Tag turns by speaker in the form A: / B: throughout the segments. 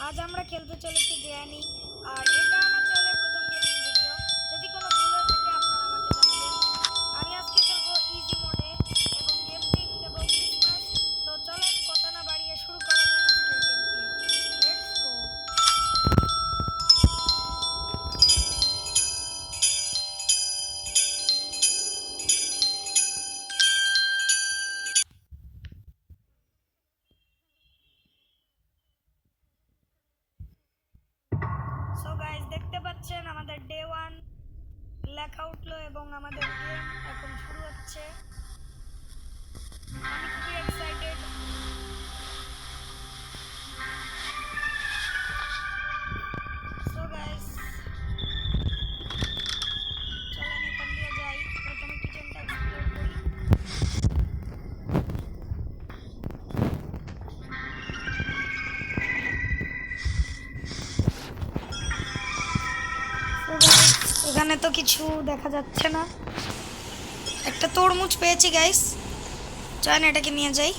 A: আজ আমরা খেলতে চলেছি গ্র্যানি, আর এটা আমার চ্যানেলের প্রথম গেমিং ভিডিও। যদি কোনো ভুল হয়ে থাকে আপনারা আমাকে জানাবেন। আমি আজকে খেলবো ইজি মোডে এবং গেম পিক দেবো ক্রিসমাস। তো চলেন কথা না বাড়িয়ে শুরু করা যাক আজকের game play. Let's go. So guys, দেখতে পাচ্ছেন আমাদের ডে 1 লেখা উঠলো এবং আমাদের গেম এখন শুরু হচ্ছে। আমি খুবই এক্সাইটেড। সো গাইস, চলেন এখান দিয়ে যাই। প্রথমে কিচেনটা এক্সপ্লোর করি। এখানে তো কিছু দেখা যাচ্ছে না। একটা তরমুজ পেয়েছি গাইস, চলেন এটাকে নিয়ে যাই,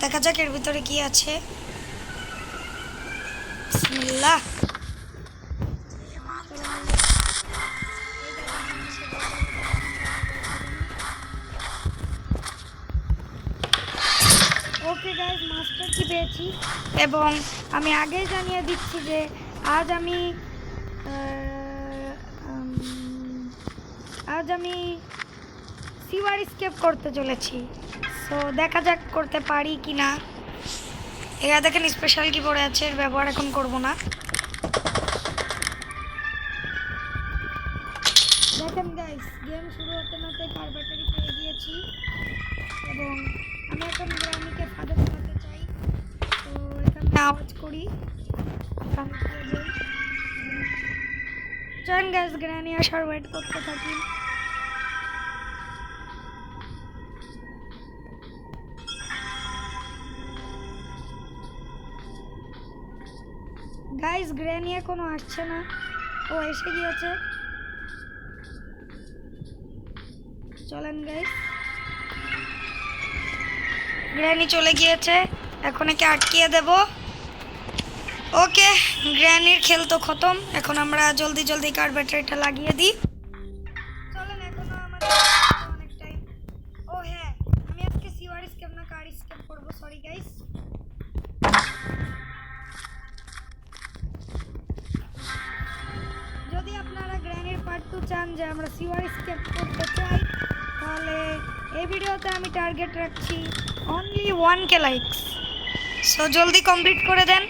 A: দেখা যাক এর ভিতরে কি আছে। বিসমিল্লাহ। ওকে গাইস, মাস্টার কি পেয়েছি এবং আমি আগেই জানিয়ে দিচ্ছি যে আজ আমি সিওয়ার স্কেপ করতে চলেছি। সো দেখা যাক করতে পারি কি না। এরা দেখেন স্পেশাল কি পড়ে আছে, এর ব্যবহার এখন করব না। দেখেন গাইস, গেম শুরু হতে না হতে কার ব্যাটারি পেয়ে গিয়েছি এবং আমি এখন গ্রামীকে ফাঁদে ফেলাতে চাই। তো এখানে আওয়াজ করি, চলেন গাইস গ্রানি আসার ওয়েট করতে থাকি। গাইস গ্র্যানি এখনো আসছে না, ও এসে গিয়েছে। চলেন গাইস, গ্র্যানি চলে গিয়েছে, এখন একে আটকিয়ে দেব। ওকে, গ্র্যানির খেল তো খতম। এখন আমরা জলদি জলদি কার ব্যাটারিটা লাগিয়ে দিই। চলেন, এখনো আমাদের অনেক টাইম। ও হ্যাঁ, আমি আজকে সিওয়ার স্কেপ না কার স্কেপ করব, সরি গাইস। যদি আপনারা গ্র্যানির পার্ট 2 চান যে আমরা সিওয়ার স্কেপ করতে চাই, তাহলে এই ভিডিওতে আমি টার্গেট রাখছি অনলি 1K লাইকস। সো জলদি কমপ্লিট করে দেন।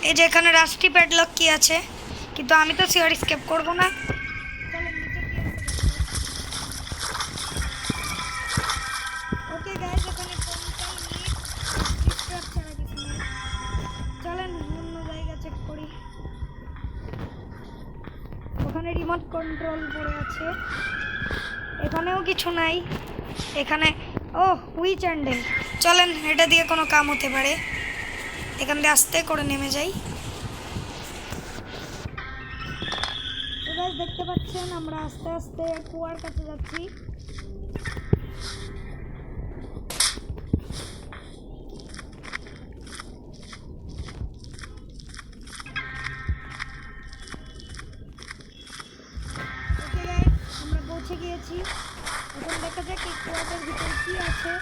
A: এই যে এখানে রাস্টি প্যাডলক কি আছে, কিন্তু আমি তো সিওয়ার স্কেপ করব না। ওকে গাইস, এখানে চলেন অন্য জায়গা চেক করি। ওখানে রিমোট কন্ট্রোল পড়ে আছে, এখানেও কিছু নাই। এখানে ও হুইচ হ্যান্ডেল, চলেন এটা দিয়ে কোনো কাম হতে পারে। এখান দিয়ে আস্তে করে নেমে যাই। তো গাইস দেখতে পাচ্ছেন আমরা আস্তে আস্তে কুয়ার কাছে যাচ্ছি। ওকে গাইস, আমরা পৌঁছে গিয়েছি। এখন দেখা যাক এই কুয়াটার ভিতরে কি আছে।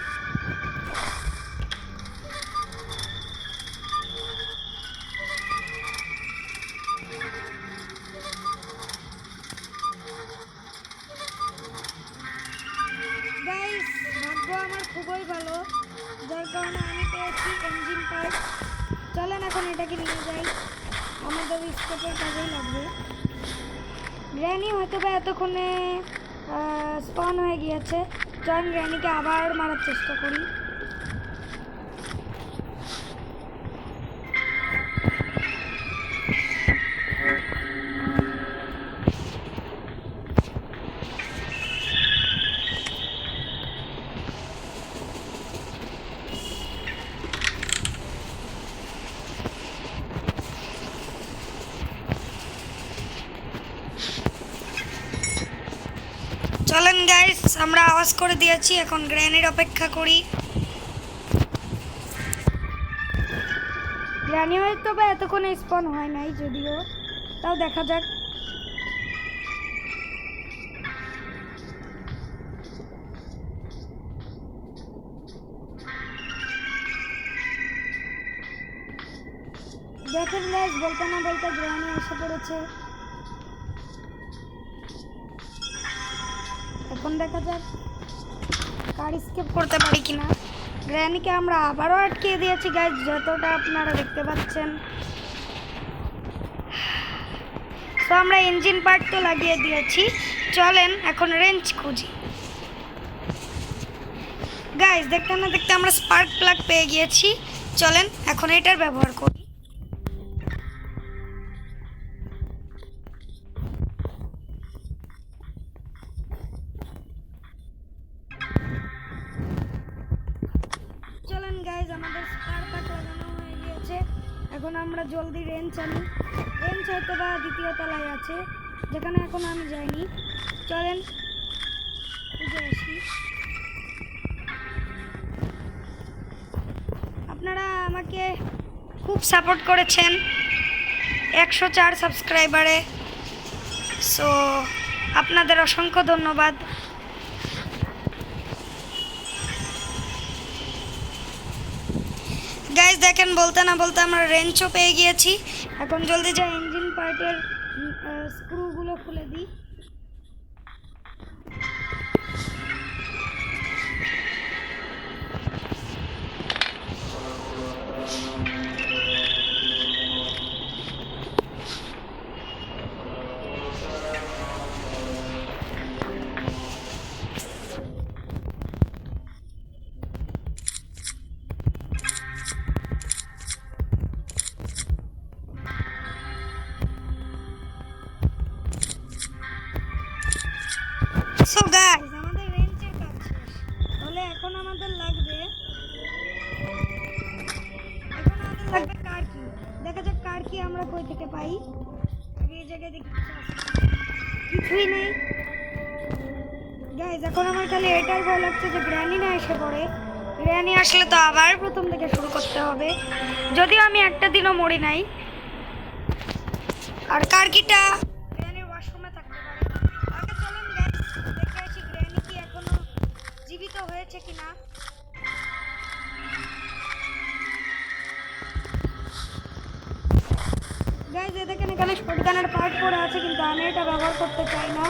A: গাইস ভাগ্য আমার খুবই ভালো, যার কারণে আমি পেয়েছি ইঞ্জিন পার্ট। চলেন এখন এটাকে নিয়ে যাই, আমাদের স্কেপের কাজেই লাগবে। গ্র্যানি হয়তো বা এতক্ষণে স্পন হয়ে গিয়েছে। চলেন গ্র্যানিকে আবার মারার চেষ্টা করি। চলেন গাইস, আমরা আওয়াজ করে দিয়েছি, এখন গ্র্যানির অপেক্ষা করি। গ্রানি হয়তো বা এতক্ষণে স্পন হয় নাই, যদিও তাও দেখা যাক। দেখেন গাইস, বলতে না বলতে গ্রানি এসে পড়েছে। এখন দেখা যাক কার স্কেপ করতে পারি কিনা। গ্র্যানিকে আমরা আবারও আটকিয়ে দিয়েছি গাইস, যতটা আপনারা দেখতে পাচ্ছেন। তো আমরা ইঞ্জিন পার্ট তো লাগিয়ে দিয়েছি, চলেন এখন রেঞ্জ খুঁজি। গাইস দেখতে না দেখতে আমরা স্পার্ক প্লাগ পেয়ে গিয়েছি, চলেন এখন এটার ব্যবহার করি। চলেন গাইস, আমাদের স্পার্ক প্লাগ লাগানো হয়ে গিয়েছে। এখন আমরা জলদি রেঞ্জ আনি। রেঞ্জ হয়তো বা দ্বিতীয় তলায় আছে, যেখানে এখন আমি যাইনি। চলেন খুঁজে আসি। আপনারা আমাকে খুব সাপোর্ট করেছেন 104 সাবস্ক্রাইবারে, সো আপনাদের অসংখ্য ধন্যবাদ। গাইস দেখেন, বলতে না বলতে আমরা রেঞ্চও পেয়ে গিয়েছি। এখন জলদি যাই ইঞ্জিন পার্টের স্ক্রুগুলো খুলে দিই। সো গাইস, আমাদের রেঞ্চের কাজ শেষ। তাহলে এখন আমাদের লাগবে কার কি। দেখা যাক কার কি আমরা কই থেকে পাই। আগে এই জায়গায় দেখি কিছুই নেই। গাইস এখন আমার খালি এটাই ভয় লাগছে যে গ্র্যানি না এসে পড়ে। গ্র্যানি আসলে তো আবার প্রথম থেকে শুরু করতে হবে, যদিও আমি একটা দিনও মরি নাই। আর কার কিটা গ্র্যানির ওয়াশরুমে থাকতে পারে। আগে চলেন গাইস দেখে আসি গ্র্যানি কি এখনো জীবিত হয়েছে কিনা। গাইস দেখেন, এখানে শটগানের পার্ট পড়ে আছে, কিন্তু আমি এটা ব্যবহার করতে চাই না।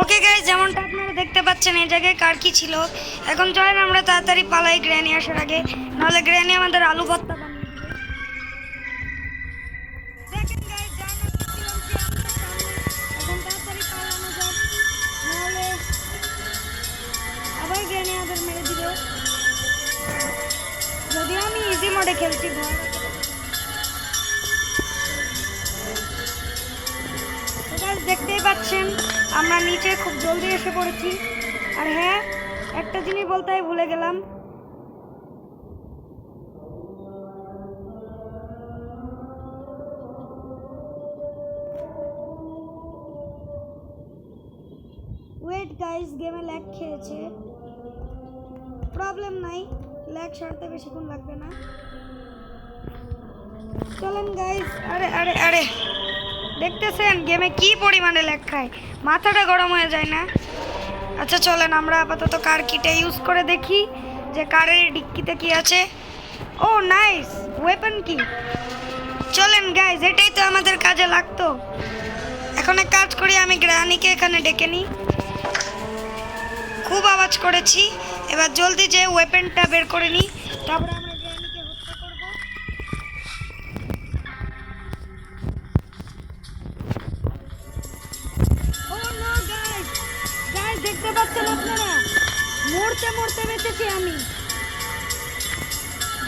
A: ওকে গাইস, যেমনটা আপনারা দেখতে পাচ্ছেন এই জায়গায় কার কি ছিল। এখন চলেন আমরা তাড়াতাড়ি পালাই গ্র্যানি আসার আগে, নাহলে গ্র্যানি আমাদের আলু ভর্তা বানিয়ে দিবে। দেখেন গাইস, যাই না করছিলাম যে আমাদের সামনে। এখন তাড়াতাড়ি পালানো যাক, নাহলে আবার গ্র্যানি আমাদের মেরে দিবে। যদিও আমি ইজি মোডে খেলছি, ভয় দেখতেই পাচ্ছেন আমরা নিচে খুব জলদি এসে পড়েছি। আর হ্যাঁ, একটা জিনিস বলতে ভুলে গেলাম, ওয়েট গাইস, গেমে ল্যাগ খেয়েছে। প্রবলেম নাই, ল্যাগ সারতে বেশিক্ষণ লাগবে না। চলেন গাইস, আরে আরে আরে দেখতেছেন গেমে কি পরিমাণে ল্যাগ খায়, মাথাটা গরম হয়ে যায় না। আচ্ছা চলেন আমরা আপাতত কার কিটা ইউজ করে দেখি যে কারের ডিক্কিতে কি আছে। ও নাইস, ওয়েপন কি। চলেন গাইস, এটাই তো আমাদের কাজে লাগতো। এখন এক কাজ করি, আমি গ্র্যানিকে এখানে ডেকে নিই। খুব আওয়াজ করেছি, এবার জলদি যে ওয়েপনটা বের করে নিই, তারপরে আমরা গ্র্যানিকে হত্যা করব। ও নো গাইস, গাইস দেখতে পাচ্ছেন আপনারা, মরতে মরতে বেঁচেছি আমি।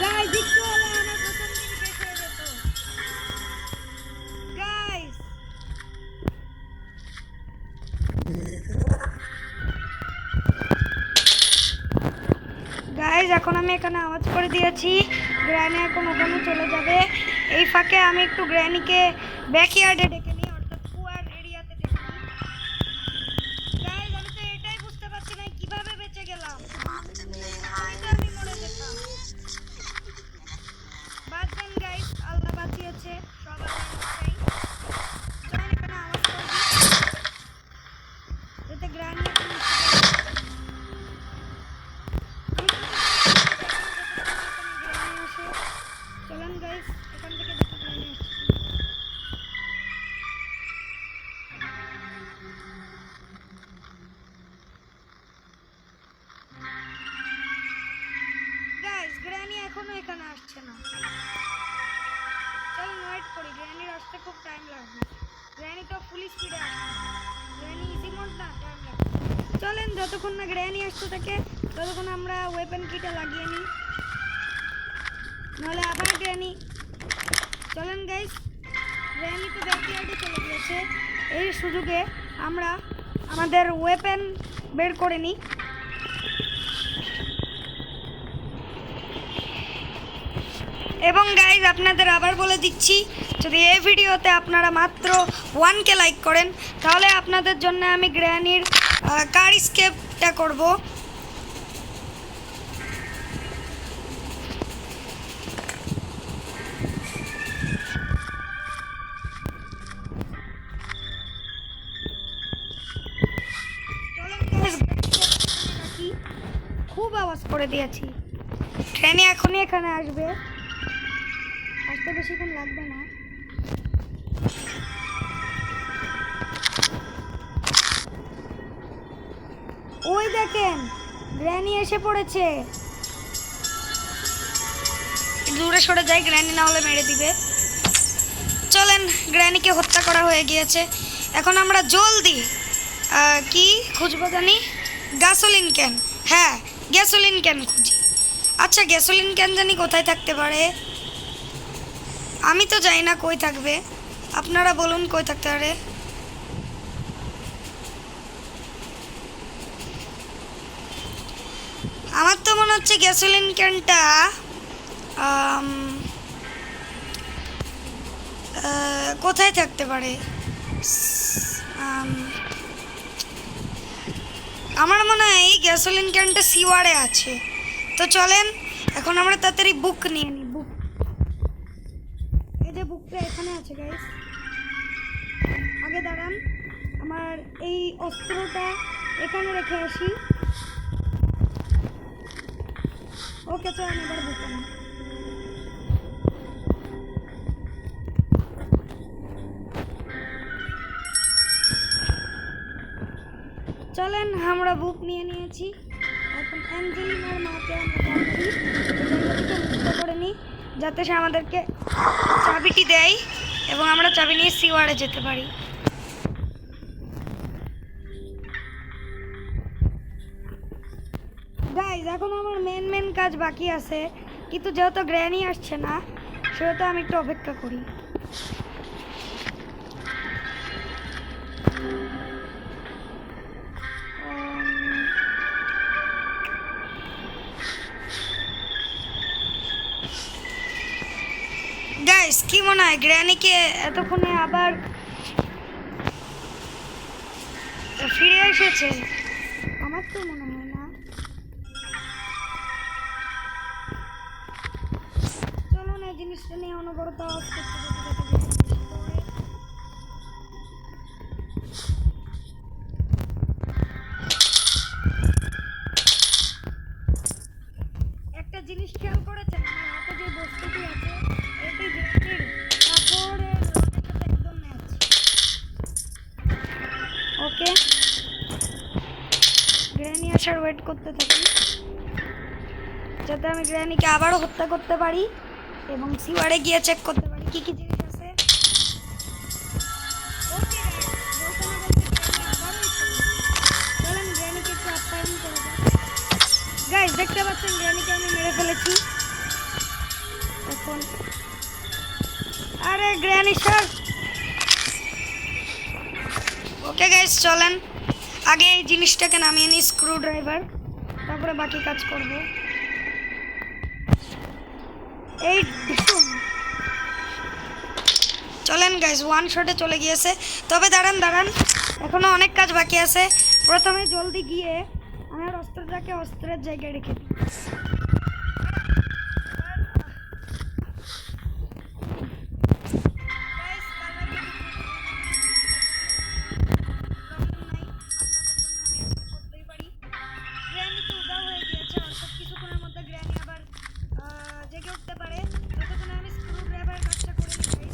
A: গাইস একটু হলে আমার প্রথম দিন শেষ হয়ে যেত। গাইস এখন আমি এখানে আওয়াজ করে দিয়েছি, গ্র্যানি এখন ওখানে চলে যাবে। এই ফাঁকে আমি একটু গ্র্যানিকে ব্যাকইয়ার্ডে ডেকে নিই, অর্থাৎ কুয়ার এরিয়াতে ডেকে নিই। গাইজ আমি তো এটাই বুঝতে পারছি না কিভাবে বেঁচে গেলাম, আমি মরে যেতাম। বাঁচবেন গাইজ, আল্লাহ বাঁচিয়েছে, সব আল্লাহর ইচ্ছাই। চলেন এখানে আওয়াজ করে দিই যাতে গ্র্যানি এখন চলেন গাইস এখান থেকে দেখি গ্র্যানি আসছে। গাইস গ্র্যানি এখনো এখানে আসছে না, চলেন ওয়েট করি, গ্র্যানির আসতে খুব টাইম লাগবে। গ্র্যানি তো ফুল স্পিডে আসছে, গ্র্যানি ইজি মোড না, টাইম লাগবে। চলেন যতক্ষণ না গ্র্যানি আসতে থাকে ততক্ষণ আমরা ওয়েপন কিটা লাগিয়ে নিই, নাহলে আবার গ্র্যানি। চলেন গাইস গ্র্যানি তো ব্যাকইয়ার্ডে চলে গিয়েছে, এই সুযোগে আমরা আমাদের ওয়েপন বের করে নিই। এবং গাইজ আপনাদের আবার বলে দিচ্ছি, যদি এই ভিডিওতে আপনারা মাত্র 1K লাইক করেন তাহলে আপনাদের জন্য আমি গ্র্যানির কার স্কেপটা করব। খুব আওয়াজ করে দিয়েছি, ট্রেনে এখনই এখানে আসবে, আসতে বেশিক্ষণ লাগবে না। ওই দেখেন গ্র্যানি এসে পড়েছে, দূরে সরে যায়, গ্র্যানি না হলে মেরে দিবে। চলেন গ্র্যানিকে হত্যা করা হয়ে গিয়েছে, এখন আমরা জলদি কি খুঁজবো জানি, গ্যাসোলিন ক্যান। হ্যাঁ গ্যাসোলিন ক্যান খুঁজি। আচ্ছা গ্যাসোলিন ক্যান জানি কোথায় থাকতে পারে, আমি তো জানি না কই থাকবে, আপনারা বলুন কই থাকতে পারে। আমার তো মনে হচ্ছে গ্যাসোলিন ক্যানটা কোথায় থাকতে পারে, আমার মনে হয় এই গ্যাসোলিন ক্যানটা সিওয়ারে আছে। তো চলেন এখন আমরা তাড়াতাড়ি বুক নিয়ে নিই, বুক, এই যে বুকটা এখানে আছে গাইস। আগে দাঁড়ান, আমার এই অস্ত্রটা এখানে রেখে আসি। ওকে চলেন এবার বুকে নিই। চলেন আমরা বুক নিয়ে নিয়েছি, এখন অ্যাঞ্জেলিনার মাকে আমরা যাচ্ছি মুক্ত করে নিই যাতে সে আমাদেরকে চাবিটি দেয় এবং আমরা চাবি নিয়ে সিওয়ারে যেতে পারি। গাইজ এখন আমার মেন কাজ বাকি আছে, কিন্তু যেহেতু গ্র্যানি আসছে না সেহেতু আমি একটু অপেক্ষা করি। গাইস কি মনে হয় গ্র্যানিকে এতক্ষণে আবার ফিরে এসেছে? আমার তো মনে হয় না। চলুন এই জিনিসটা নিয়ে অনবরত আওয়াজ করতে একটা জিনিস খেয়াল করেছেন, আমার হাতে যে বস্তুটি আছে এটি গ্র্যানির কাপড়ের রঙের সাথে একদম ম্যাচ। ওকে গ্র্যানি আসার ওয়েট করতে থাকি যাতে আমি গ্র্যানিকে আবারও হত্যা করতে পারি এবং সিওয়ারে গিয়ে চেক করতে পারি কি কি জিনিস আছে। ওকে চলেন গ্র্যানিকে একটু আপ্যায়ন করে যাই। গাইস দেখতে পাচ্ছেন গ্র্যানিকে আমি মেরে ফেলেছি। এখন আরে গ্র্যানি স্যার। ওকে গাইস চলেন আগে এই জিনিসটাকে নামিয়ে নিই, স্ক্রু ড্রাইভার, তারপরে বাকি কাজ করব। এই ডিসুম। চলেন গাইস, ওয়ান শটে চলে গিয়েছে। তবে দাঁড়ান দাঁড়ান, এখনো অনেক কাজ বাকি আছে। প্রথমে জলদি গিয়ে আমার অস্ত্রটাকে অস্ত্রের জায়গায় রেখে দিই। জেগে উঠতে পারে, ততক্ষণে আমি স্ক্রুড্রাইভারের কাজটা করে নিই।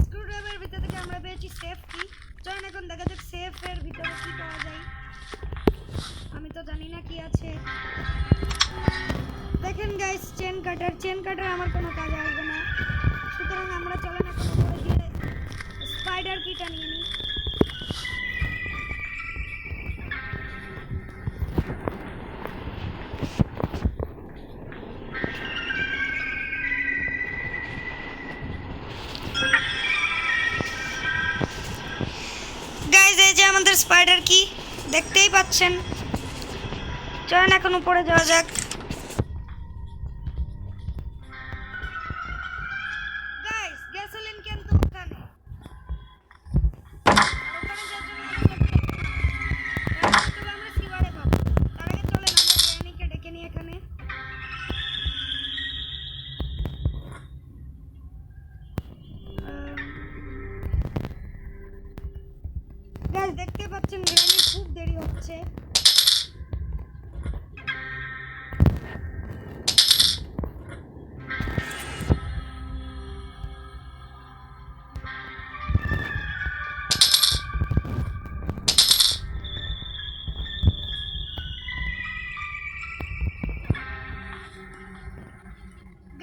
A: স্ক্রুড্রাইভারের ভিতর থেকে আমরা পেয়েছি সেফ কি। চলুন এখন দেখা যাক সেফের ভিতরে কি পাওয়া যায়। আমি তো জানি না কি আছে। দেখেন গাইস, চেন কাটার আমার কোনো কাজ আসবে না। সুতরাং আমরা চলেন এখন উপরে গিয়ে স্পাইডার কিটা নিয়ে নিই। গাইস, এই যে আমাদের স্পাইডার কি, দেখতেই পাচ্ছেন। চলেন এখন উপরে যাওয়া যাক। গাইস, গ্যাসোলিন কিন্তু ওখানে আমরা সিওয়ারে পাবো। তার আগে চলেন আমরা গ্র্যানিকে ডেকে নিই এখানে। গাইস, দেখতে পাচ্ছেন গ্র্যানি খুব দেরি হচ্ছে।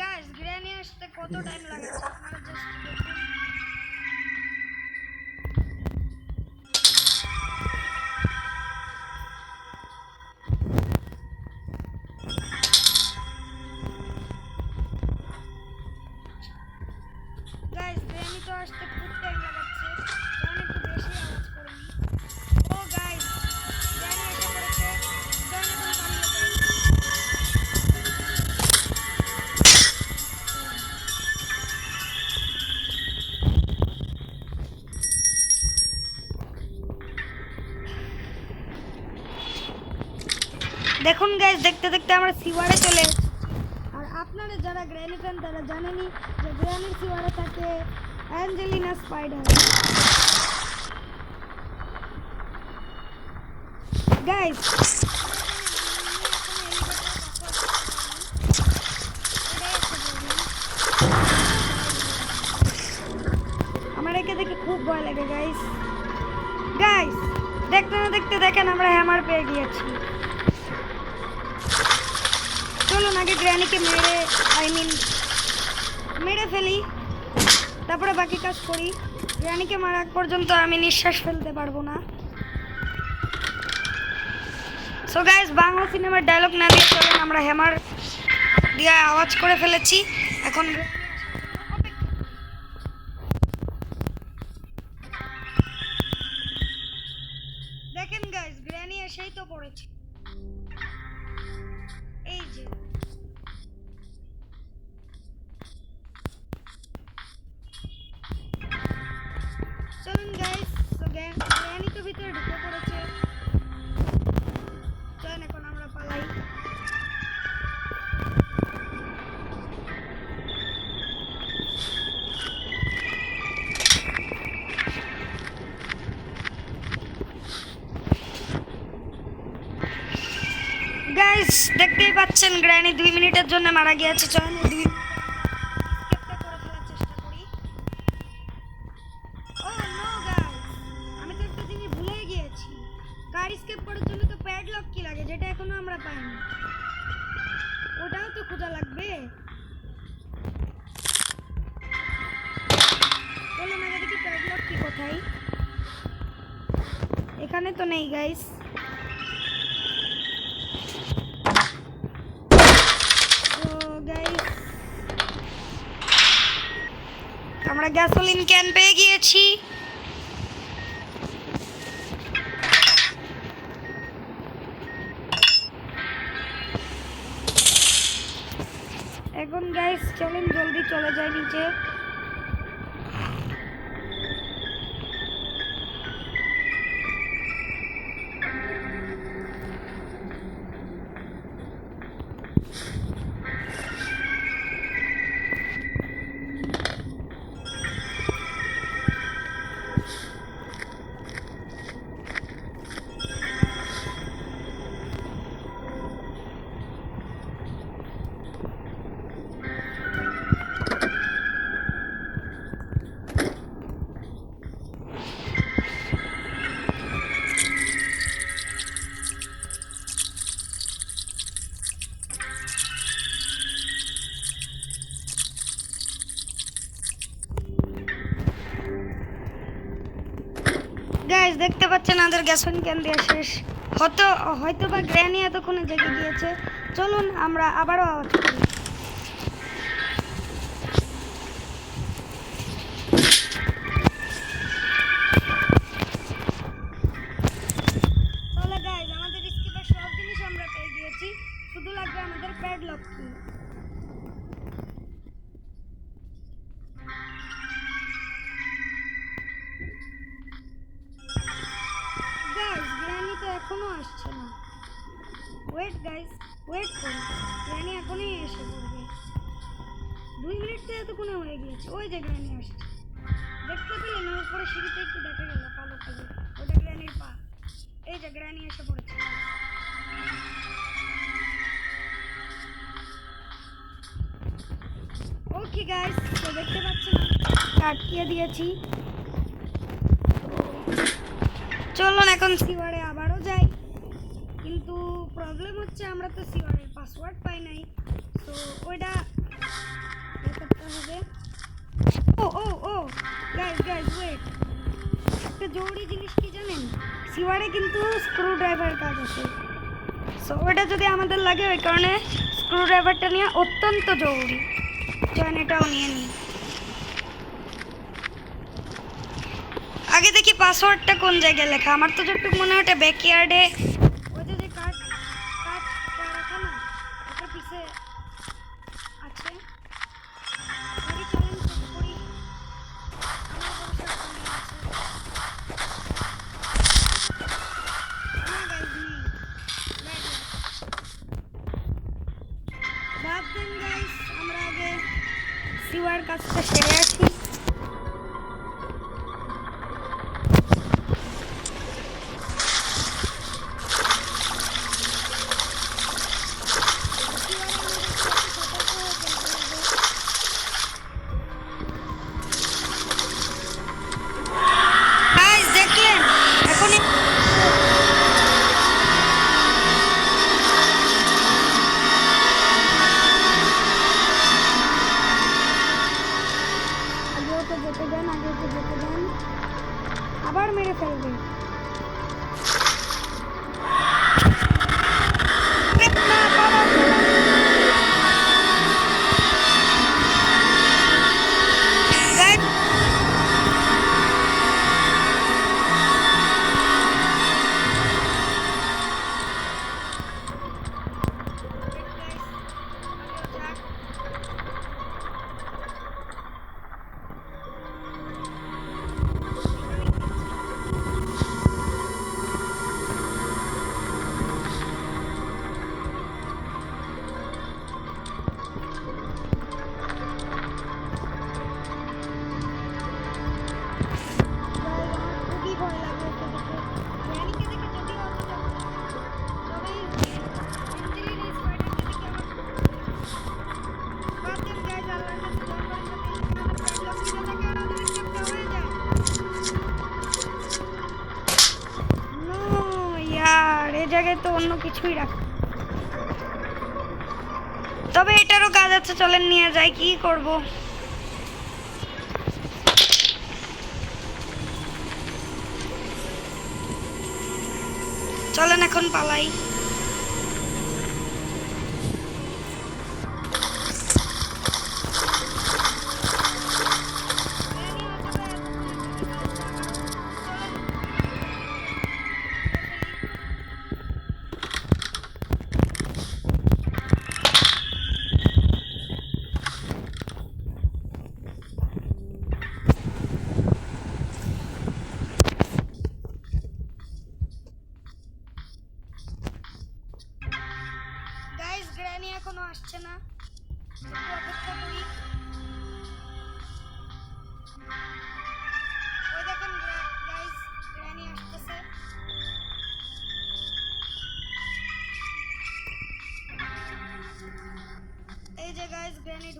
A: গাইস, গ্র্যানি আসতে কত টাইম লাগাচ্ছে আপনারা জাস্ট দেখুন। গাইস, গ্র্যানি তো আসতে খুব টাইম লাগাচ্ছে। কারণ একটু বেশি আওয়াজ করে নি। ও গাইস, গ্র্যানি এসে পড়েছে। চলেন এখন পালিয়ে যাই। দেখুন গাইস, দেখতে দেখতে আমরা সিওয়ারে চলে এসেছি। আর আপনারা যারা গ্র্যানি ফ্যান তারা জানেনই যে গ্র্যানির সিওয়ারে থাকে অ্যাঞ্জেলিনা স্পাইডার। গাইস, আমার একে দেখে খুব ভয় লাগে গাইস। গাইস, দেখতে না দেখতে দেখেন আমরা হ্যামার পেয়ে গিয়েছি। চলুন আগে গ্র্যানিকে মেরে ফেলি, তারপরে বাকি কাজ করি। গ্র্যানিকে মারা পর্যন্ত আমি নিঃশ্বাস ফেলতে পারবো না। সো গাইস, বাংলা সিনেমার ডায়লগ না দিয়ে চলুন আমরা হ্যামার দিয়ে আওয়াজ করে ফেলেছি। এখন দেখেন গাইস, গ্র্যানি এসেই তো পড়েছে। এই যে চলুন গাইস, তো গ্র্যানি তো ভিতরে ঢুকে পড়েছে। চলেন এখন আমরা পালাই। গাইস, দেখতেই পাচ্ছেন গ্র্যানি 2 মিনিটের জন্য মারা গিয়েছে। চলেন 2 মিনিট স্কেপটা করে ফেলার চেষ্টা করি। ও নো গাইস, আমি তো একটা জিনিস ভুলে গিয়েছি। কার স্কেপ করার জন্য তো প্যাডলক কি লাগে, যেটা এখনো আমরা পাইনি। ওটাও তো খোঁজা লাগবে। চলুন আগে দেখি প্যাডলক কি কোথায়। এখানে তো নেই গাইস। আমরা গ্যাসোলিন ক্যান পেয়ে গিয়েছি। চলেন জলদি চলে যাই নিচে। গাইস দেখতে পাচ্ছেন আমাদের গ্যাসন ক্যান দেওয়া শেষ। হয়তো বা গ্র্যানি এতক্ষণে জেগে গিয়েছে। চলুন আমরা আবারও আওয়াজ করি। তাহলে গাইস আমাদের স্কিপের সব জিনিস আমরা পেয়ে গিয়েছি, শুধু লাগবে আমাদের প্যাডলক কি। গাইস গ্র্যানি তো এখনো আসছে না। ওয়েট গাইস, ওয়েট করুন, গ্র্যানি এখনই এসে পড়বে। 2 মিনিট তো এতক্ষণে হয়ে গিয়েছে। ওই যে গ্র্যানি আসছে, দেখতে পেলেন? উপরে সিঁড়িতে একটু দেখা গেল কালো কালো, ওটা গ্র্যানির পা। এই যে গ্র্যানি এসে পড়েছে। ওকে গাইস, তো দেখতে পাচ্ছেন আটকিয়ে দিয়েছি। চলুন এখন সিওয়ারে আবারও যাই, কিন্তু প্রবলেম হচ্ছে আমরা তো সিওয়ারের পাসওয়ার্ড পাই নাই, তো ওইটা করতে হবে। ও ও ও গাইস গাইস ওয়েট, একটা জরুরি জিনিস কি জানেন? সিওয়ারে কিন্তু স্ক্রু ড্রাইভার কাজ আছে, সো ওইটা যদি আমাদের লাগে ওই কারণে স্ক্রু ড্রাইভারটা নেওয়া অত্যন্ত জরুরি। চলেন এটাও নিয়ে নিই। আগে দেখি পাসওয়ার্ডটা কোন জায়গায় লেখা। আমার তো যতটুকু মনে হয় ওটা ব্যাকইয়ার্ডে, ওই যে কাঠ রাখা না, ওটার পিছে আছে। আগে চলেন চেক করি। আমার অবশ্য ফোনে আছে। না গাইস নেই, বাদ দেন গাইস, আমরা আগে সিওয়ার কাজটা সেরে আসি। গাইস দেখলেন এখনই আগে ওকে যেতে দেন, আবার মেরে ফেলবে। জায়গায় তো অন্য কিছুই রাখ, তবে এটারও কাজ আছে। চলেন নিয়ে যাই, কি করব। চলেন এখন পালাই।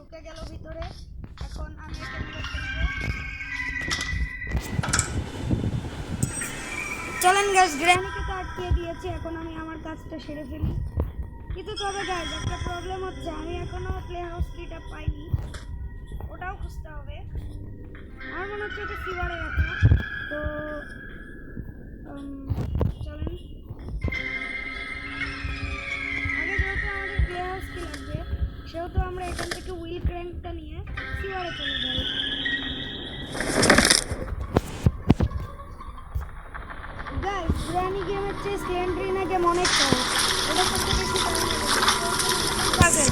A: ঢুকে গেল ভিতরে। এখন আমি একে মেরে ফেলবো। চলেন গাইস, গ্র্যানিকে তো আটকিয়ে দিয়েছি, এখন আমি আমার কাজটা সেরে ফেলি। কিন্তু তবে গাইস একটা প্রবলেম হচ্ছে, আমি এখনো প্লে হাউস কিটা পাইনি, ওটাও খুঁজতে হবে। আমার মনে হচ্ছে এটা সিওয়ারে রাখা। তো চলেন, আগে যেহেতু আমাদের প্লে হাউস কি লাগবে, সেহেতু আমরা এখান থেকে হুইল ক্র্যাঙ্কটা নিয়ে সিওয়ারে চলে যাই। গাইস গ্র্যানি গেমের চেয়ে স্লেন্ড্রিনা গেম অনেক সহজ, এটা করতে বেশি টাইম লাগে।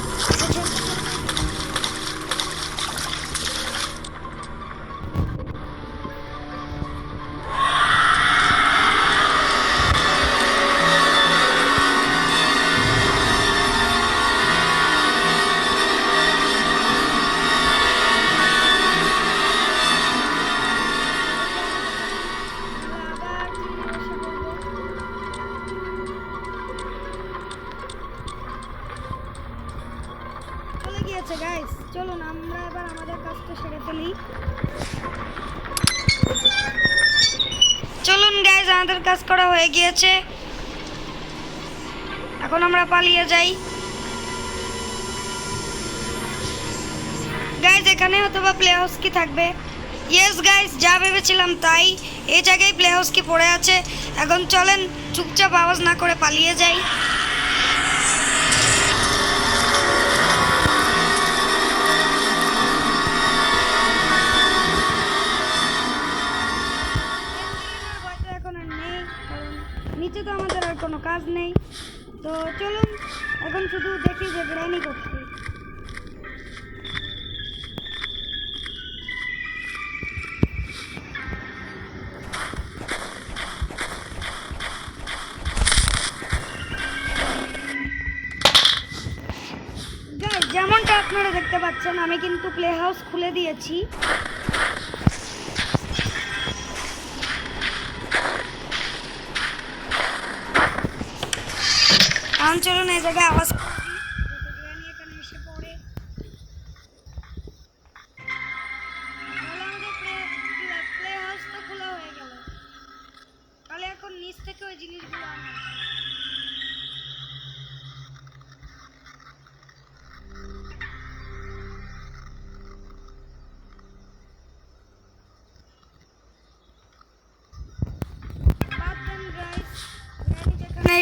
A: চলে গিয়েছে গাইস, চলুন আমরা এবার আমাদের কাজটা সেরে ফেলি। চলুন গাইস, আমাদের কাজ করা হয়ে গিয়েছে, এখন আমরা পালিয়ে যাই। গাইস এখানে হয়তো বা প্লে হাউস কি থাকবে। ইয়েস গাইস, যা ভেবেছিলাম তাই, এই জায়গায় প্লে হাউস কি পড়ে আছে। এখন চলেন চুপচাপ আওয়াজ না করে পালিয়ে যাই। এখন আর নেই, কারণ নিচে তো আমাদের আর কোনো কাজ নেই। তো চলুন এখন শুধু দেখি যে গ্র্যানি করছে। যেমনটা আপনারা দেখতে পাচ্ছেন, আমি কিন্তু প্লে হাউস খুলে দিয়েছি। এখন চলুন এই জায়গায় আওয়াজ গ্র্যানি এখানে এসে পড়ে। তাহলে আমাদের প্লে হাউস তো খোলা হয়ে গেল, তাহলে এখন নিচ থেকে ওই জিনিসগুলো আনা।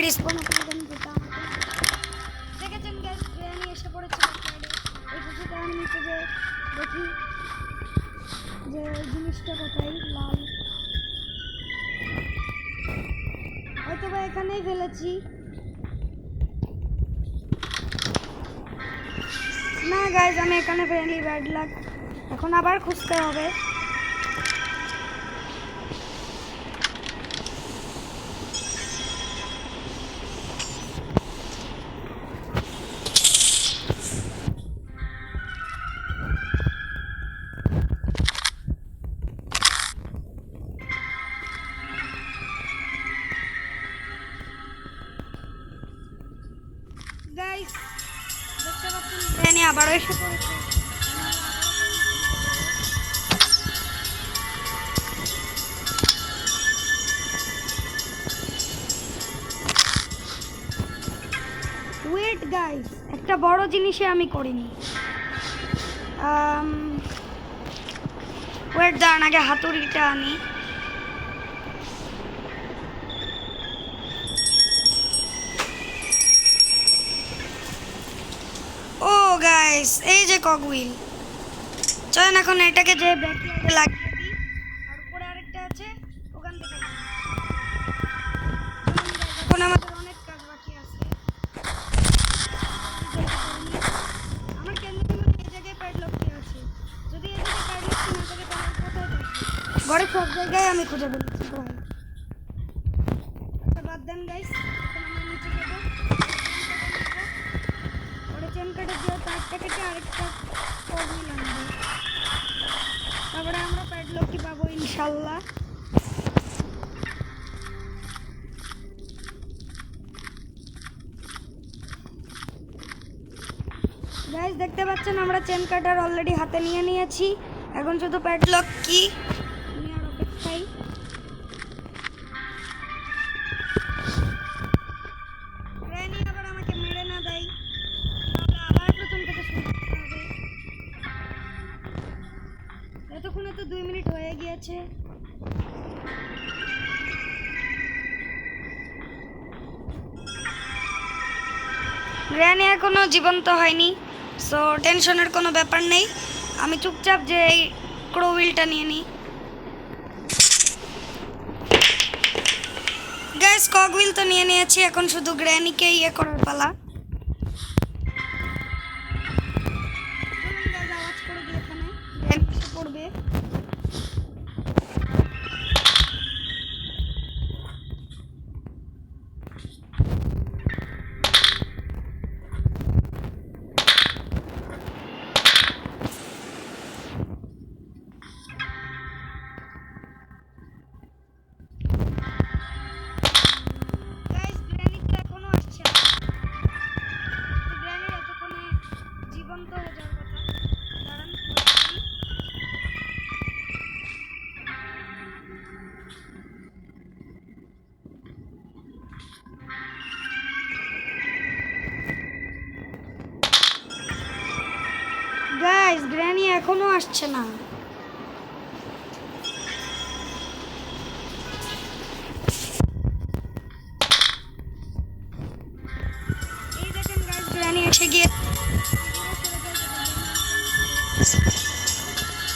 A: রিসপন আপনাদের যেতাম, দেখেছেন গ্যাস গ্র্যানি এসে পড়েছে সাইডে। এই কিছুটা আমি নিচে যে দেখি যে জিনিসটা কোথায়, লাল হয়তো বা এখানেই ফেলেছি। না গাইজ, আমি এখানে ফেলি, ব্যাড লাক, এখন আবার খুঁজতে হবে। গাইস দেখতে পাচ্ছেন গ্র্যানি আবারও এসে পড়েছে। ওয়েট গাইস, একটা বড় জিনিসে আমি করিনি। ওয়েট, দাঁড়ান আগে হাতুড়িটা আনি। ও গাইস, এই যে কগউইল, চলেন এখন এটাকে যে ব্যাকইয়ার্ডে লাগিয়ে দিই। আর উপরে আরেকটা আছে, ওখান থেকে এখন আমাদের অনেক কাজ বাকি আছে। আমার কেন এই জায়গায় প্যাডলকটি আছে, যদি এই জায়গায় প্যাডলকটি না থাকে তাহলে কোথায় থাকবে? ঘরে সব জায়গায় আমি খুঁজে ফেলেছি ভাই। আচ্ছা বাদ দেন গাইস, এখন আমরা নিচে যাবো, ওটা চেন কাটে দিয়ে তারটা কেটে আরেকটা কগউইল আনবো, তারপরে আমরা প্যাডলকটি পাবো ইনশাল্লাহ। গাইস দেখতে পাচ্ছেন আমরা চেন কাটার অলরেডি হাতে নিয়ে নিয়েছি। এখন শুধু প্যাডলক কি নেওয়ার অপেক্ষায়। গ্র্যানি আবার আমাকে মেরে না দেয়, তাহলে আবার প্রথম থেকে শুরু করতে হবে। এতক্ষণে তো 2 মিনিট হয়ে গিয়েছে। গ্র্যানি এখনো জীবন্ত হয়নি, সো টেনশনের কোনো ব্যাপার নেই। আমি চুপচাপ যে এই ক্রো হুইলটা নিয়ে নিই। গাইস কক হুইল তো নিয়ে নিয়েছি, এখন শুধু গ্র্যানিকে ইয়ে করার পালা। আওয়াজ করে দিই এখানে, গ্র্যানি এসে পড়বে। গাইস গ্র্যানি এখনো আসছে না। এই দেখেন গাইস গ্র্যানি এসে গিয়ে।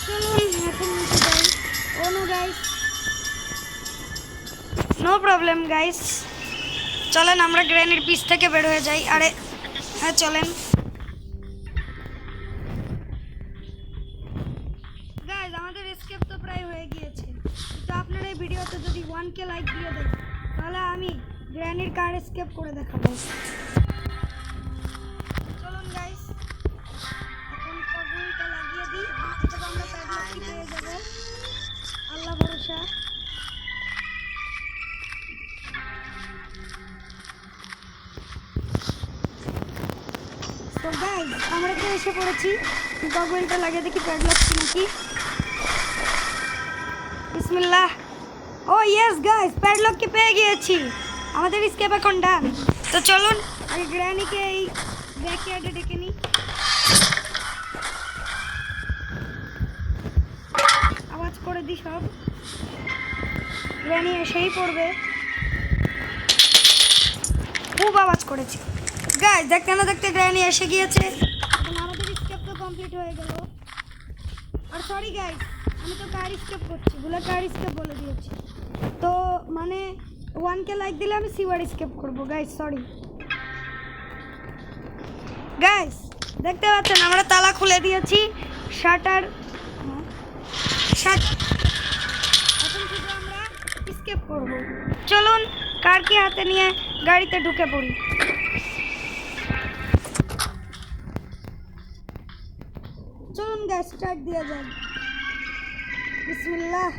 A: চলুন এখন নিচে যাই। Oh no guys, no problem guys, চলেন আমরা গ্র্যানির পিছ থেকে বের হয়ে যাই। আরে হ্যাঁ চলেন গাইস, আমাদের এসকেপ তো প্রায় হয়ে গিয়েছে। তো আপনারা এই ভিডিওতে যদি 1K লাইক দিয়ে দেন তাহলে আমি গ্র্যানির কার এসকেপ করে দেখাবো। চলুন গাইস এখন কবুলটা লাগিয়ে দিই, অথবা আমরা প্যাডলকটি পেয়ে যাব, আল্লাহ ভরসা। তো গাইস আমরা তো এসে পড়েছি, গগলটা লাগিয়ে দেখি প্যাডলক কি নাকি। বিসমিল্লাহ। ও ইয়েস গাইস, প্যাডলক কি পেয়ে গিয়েছি, আমাদের স্কেপ এখন ডান। তো চলুন আগে গ্র্যানিকে এই ব্যাকইয়ার্ডে ডেকে নিই। আওয়াজ করে দিই সব, গ্র্যানি এসেই পড়বে। খুব আওয়াজ করেছি গাইস, দেখতে না দেখতে গ্র্যানি এসে গিয়েছে। এখন আমাদের স্কেপ তো কমপ্লিট হয়ে গেল। আর সরি গাইস, আমি তো কার স্কেপ করছি, ভুলে কার স্কেপ বলে দিয়েছি। তো মানে 1K লাইক দিলে আমি সিওয়ার স্কেপ করবো গাইস, সরি গাইস। দেখতে পাচ্ছেন আমরা তালা খুলে দিয়েছি, শাটার। এখন শুধু আমরা স্কেপ করব। চলুন কারকে হাতে নিয়ে গাড়িতে ঢুকে পড়ি। চলুন গাইস স্টার্ট দেওয়া যাক, বিসমিল্লাহ।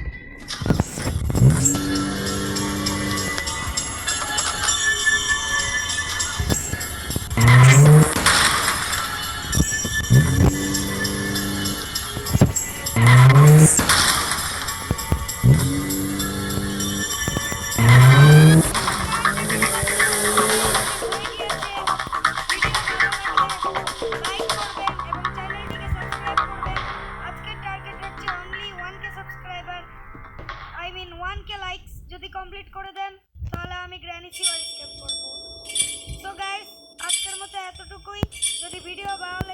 A: যদি কমপ্লিট করে দেন তাহলে আমি গ্র্যানি সিওয়ার স্কেপ করব। সো গাইস আজকের মতো এতটুকুই। যদি ভিডিও ভালো